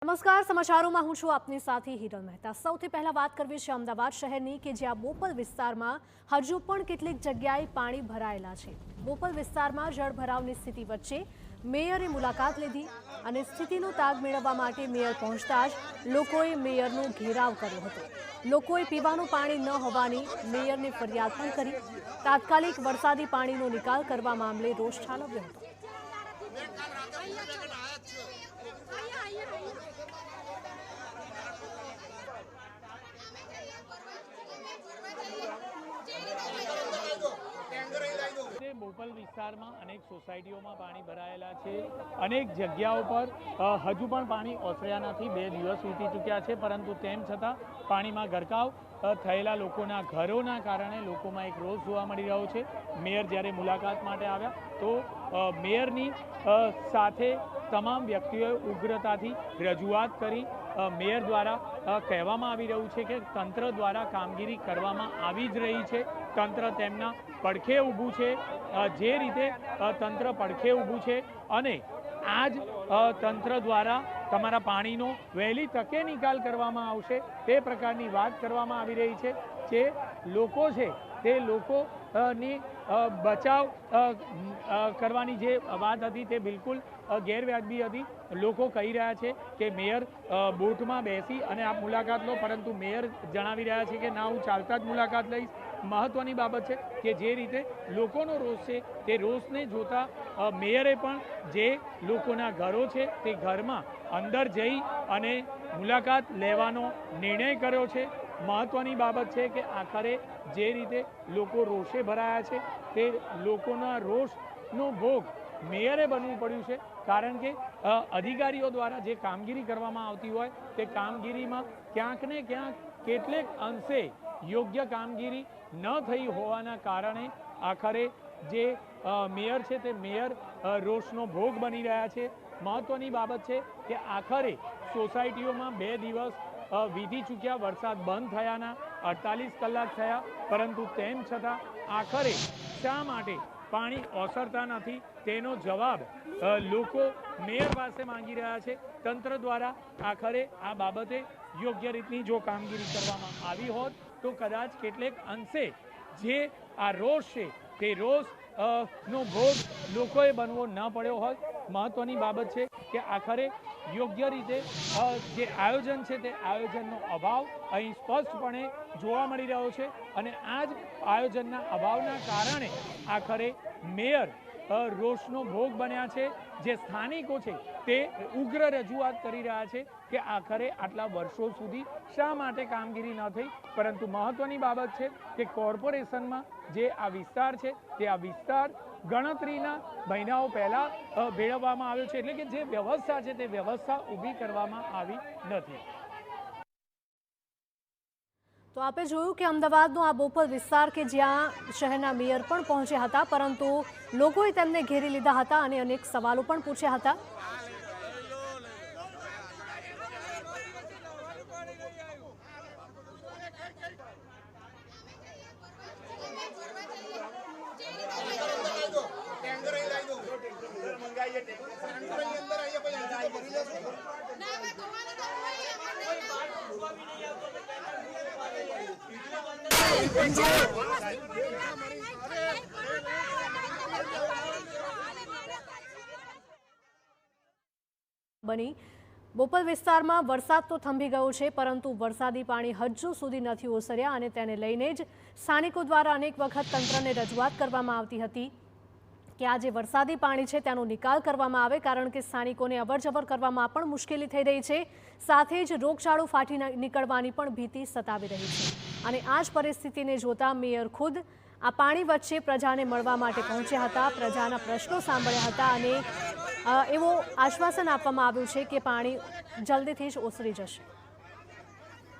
નમસ્કાર, સમાચારોમાં હું છું આપની સાથે હિરલ મહેતા। સૌથી પહેલા વાત કરવી છે અમદાવાદ શહેરની કે જ્યાં બોપલ વિસ્તારમાં હજુ પણ કેટલીક જગ્યાએ પાણી ભરાયેલા છે। બોપલ વિસ્તારમાં જળભરાવની સ્થિતિ વચ્ચે મેયરે મુલાકાત લીધી અને સ્થિતિનો તાગ મેળવવા માટે મેયર પહોંચતા જ લોકોએ મેયરનો ઘેરાવ કર્યો હતો। લોકોએ પીવાનું પાણી ન હોવાની મેયરને ફરિયાદ પણ કરી। તાત્કાલિક વરસાદી પાણીનો નિકાલ કરવા મામલે રોષ ઠાલવ્યો હતો। બોપલ વિસ્તારમાં અનેક સોસાયટીઓમાં પાણી ભરાયેલા છે। અનેક જગ્યાઓ પર હજુ પણ પાણી ઓસર્યા નથી। 2 દિવસ વીતી ચૂક્યા છે, પરંતુ તેમ છતાં પાણીમાં ગરકાવ થયેલા લોકોના ઘરોના કારણે લોકોમાં એક રોષ જોવા મળી રહ્યો છે। મેયર જ્યારે મુલાકાત માટે આવ્યા તો મેયરની સાથે તમામ વ્યક્તિઓએ ઉગ્રતાથી રજૂઆત કરી। મેયર દ્વારા કહેવામાં આવી રહ્યું છે કે તંત્ર દ્વારા કામગીરી કરવામાં આવી જ રહી છે। તંત્ર તેમના પડખે ઊભું છે। જે રીતે તંત્ર પડખે ઊભું છે અને આજ તંત્ર દ્વારા તમારા પાણીનો વહેલી તકે નિકાલ કરવામાં આવશે તે પ્રકારની વાત કરવામાં આવી રહી છે। જે લોકો છે તે લોકોની બચાવ કરવાની જે વાત હતી તે બિલકુલ ગેરવ્યાજબી હતી। લોકો કહી રહ્યા છે કે મેયર બોટમાં બેસી અને આપ મુલાકાત લો, પરંતુ મેયર જણાવી રહ્યા છે કે ના, હું ચાલતા જ મુલાકાત લઈશ। મહત્વની બાબત છે કે જે રીતે લોકોનો રોષ છે તે રોષને જોતા મેયરે પણ જે લોકોના ઘરો છે તે ઘરમાં અંદર જઈ અને મુલાકાત લેવાનો નિર્ણય કર્યો છે। મહત્વની બાબત છે કે આખરે જે રીતે લોકો રોષે ભરાયા છે તે લોકોના રોષનો ભોગ મેયરે બનવું પડ્યું છે। કારણ કે અધિકારીઓ દ્વારા જે કામગીરી કરવામાં આવતી હોય તે કામગીરીમાં ક્યાંક ને ક્યાંક કેટલેક અંશે યોગ્ય કામગીરી ન થઈ હોવાના કારણે આખરે જે મેયર છે તે મેયર રોષનો ભોગ બની રહ્યા છે। મહત્વની બાબત છે કે આખરે સોસાયટીઓમાં 2 દિવસ વીતી ચૂક્યા, વરસાદ બંધ થયાના 48 કલાક થયા, પરંતુ તેમ છતાં આખરે શા માટે પાણી ઓસરતા નથી તેનો જવાબ લોકો મેયર પાસે માંગી રહ્યા છે। તંત્ર દ્વારા આખરે આ બાબતે યોગ્ય રીતની જો કામગીરી કરવામાં આવી હોત તો કદાચ કેટલેક અંશે જે આ રોષ છે તે રોષ નો ભોગ લોકોએ બનવો ન પડ્યો હોત। મહત્વની બાબત છે કે આખરે યોગ્ય રીતે જે આયોજન છે તે આયોજનનો અભાવ અહીં સ્પષ્ટપણે જોવા મળી રહ્યો છે અને આ જ આયોજનના અભાવના કારણે આખરે મેયર રોષનો ભોગ બન્યા છે। જે સ્થાનિકો છે તે ઉગ્ર રજૂઆત કરી રહ્યા છે કે આખરે આટલા વર્ષો સુધી શા માટે કામગીરી ન થઈ। પરંતુ મહત્વની બાબત છે કે કોર્પોરેશનમાં જે આ વિસ્તાર છે તે આ વિસ્તાર ગણતરીના મહિનાઓ પહેલાં ભેળવવામાં આવ્યો છે, એટલે કે જે વ્યવસ્થા છે તે વ્યવસ્થા ઊભી કરવામાં આવી નથી। તો આપે જોયું કે અમદાવાદનો આ બોપલ વિસ્તાર કે જ્યાં શહેરના મેયર પણ પહોંચ્યા હતા, પરંતુ લોકોએ તેમને ઘેરી લીધા હતા અને અનેક સવાલો પણ પૂછ્યા હતા। બની બોપલ વિસ્તારમાં વરસાદ તો થંભી ગયો છે, પરંતુ વરસાદી પાણી હજુ સુધી નથી ઓસર્યા અને તેને લઈને જ સ્થાનિકો દ્વારા અનેક વખત તંત્રને રજૂઆત કરવામાં આવતી હતી કે આ જે વરસાદી પાણી છે તેનો નિકાલ કરવામાં આવે, કારણ કે સ્થાનિકોને અવરજવર કરવામાં પણ મુશ્કેલી થઈ રહી છે। સાથે જ રોગચાળો ફાટી નીકળવાની પણ ભીતિ સતાવી રહી છે અને આ જ પરિસ્થિતિને જોતા મેયર ખુદ આ પાણી વચ્ચે પ્રજાને મળવા માટે પહોંચ્યા હતા, પ્રજાના પ્રશ્નો સાંભળ્યા હતા અને એવો આશ્વાસન આપવામાં આવ્યું છે કે પાણી જલ્દીથી જ ઓસરી જશે।